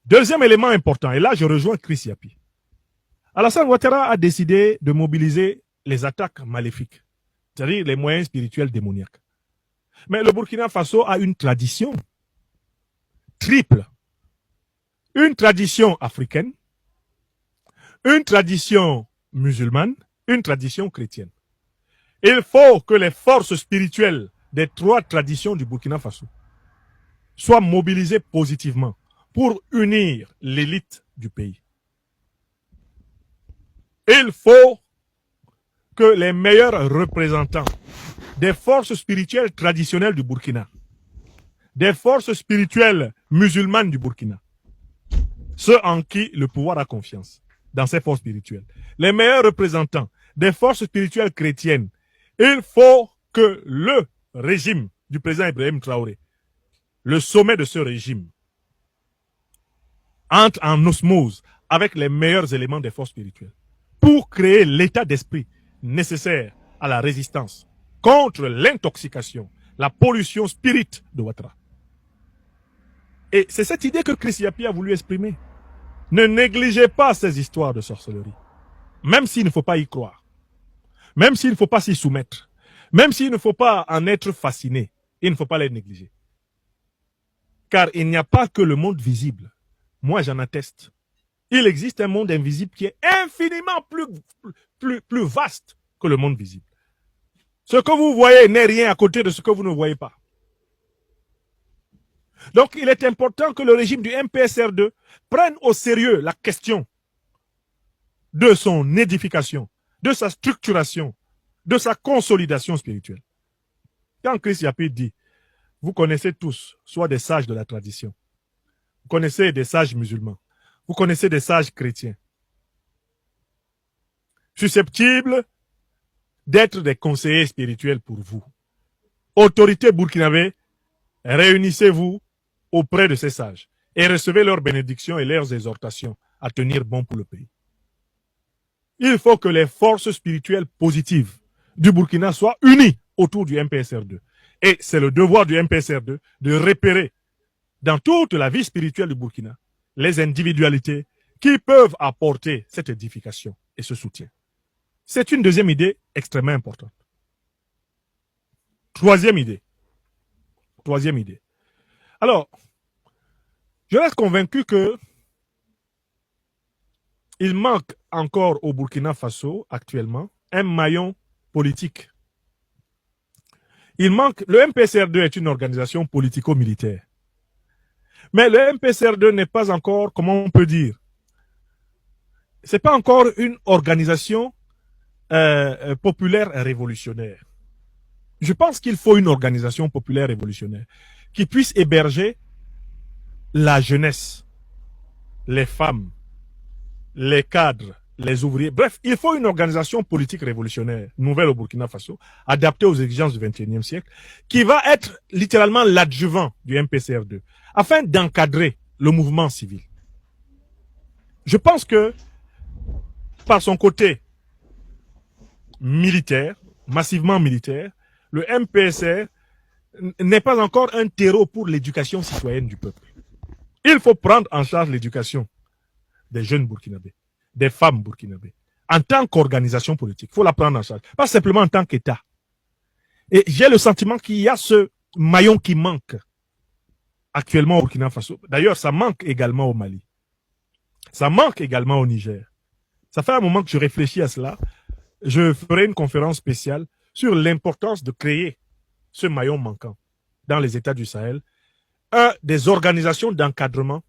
Deuxième élément important, et là je rejoins Chris Yapi. Alassane Ouattara a décidé de mobiliser les attaques maléfiques, c'est-à-dire les moyens spirituels démoniaques. Mais le Burkina Faso a une tradition triple. Une tradition africaine, une tradition musulmane, une tradition chrétienne. Il faut que les forces spirituelles des trois traditions du Burkina Faso soient mobilisées positivement pour unir l'élite du pays. Il faut que les meilleurs représentants des forces spirituelles traditionnelles du Burkina, des forces spirituelles musulmanes du Burkina, ceux en qui le pouvoir a confiance, dans ces forces spirituelles, les meilleurs représentants des forces spirituelles chrétiennes, il faut que le régime du président Ibrahim Traoré, le sommet de ce régime, entre en osmose avec les meilleurs éléments des forces spirituelles pour créer l'état d'esprit nécessaire à la résistance contre l'intoxication, la pollution spirite de Ouattara. Et c'est cette idée que Chris Yapi a voulu exprimer. Ne négligez pas ces histoires de sorcellerie, même s'il ne faut pas y croire, même s'il ne faut pas s'y soumettre, même s'il ne faut pas en être fasciné, il ne faut pas les négliger. Car il n'y a pas que le monde visible. Moi, j'en atteste. Il existe un monde invisible qui est infiniment plus vaste que le monde visible. Ce que vous voyez n'est rien à côté de ce que vous ne voyez pas. Donc, il est important que le régime du MPSR2 prenne au sérieux la question de son édification, de sa structuration, de sa consolidation spirituelle. Quand Chris Yapi dit, vous connaissez tous, soit des sages de la tradition, vous connaissez des sages musulmans, vous connaissez des sages chrétiens, susceptibles d'être des conseillers spirituels pour vous. Autorités burkinabé, réunissez-vous auprès de ces sages et recevez leurs bénédictions et leurs exhortations à tenir bon pour le pays. Il faut que les forces spirituelles positives du Burkina soient unies autour du MPSR2. Et c'est le devoir du MPSR2 de repérer dans toute la vie spirituelle du Burkina les individualités qui peuvent apporter cette édification et ce soutien. C'est une deuxième idée extrêmement importante. Troisième idée. Alors, je reste convaincu que il manque encore au Burkina Faso actuellement un maillon politique. Il manque, le MPSR2 est une organisation politico-militaire. Mais le MPSR2 n'est pas encore, comment on peut dire, c'est pas encore une organisation populaire révolutionnaire. Je pense qu'il faut une organisation populaire révolutionnaire qui puisse héberger la jeunesse, les femmes, les cadres, les ouvriers. Bref, il faut une organisation politique révolutionnaire, nouvelle au Burkina Faso, adaptée aux exigences du XXIe siècle, qui va être littéralement l'adjuvant du MPCR2, afin d'encadrer le mouvement civil. Je pense que, par son côté militaire, massivement militaire, le MPSR n'est pas encore un terreau pour l'éducation citoyenne du peuple. Il faut prendre en charge l'éducation des jeunes burkinabés, des femmes burkinabés, en tant qu'organisation politique. Il faut la prendre en charge, pas simplement en tant qu'État. Et j'ai le sentiment qu'il y a ce maillon qui manque actuellement au Burkina Faso. D'ailleurs, ça manque également au Mali. Ça manque également au Niger. Ça fait un moment que je réfléchis à cela. Je ferai une conférence spéciale sur l'importance de créer ce maillon manquant dans les États du Sahel, des organisations d'encadrement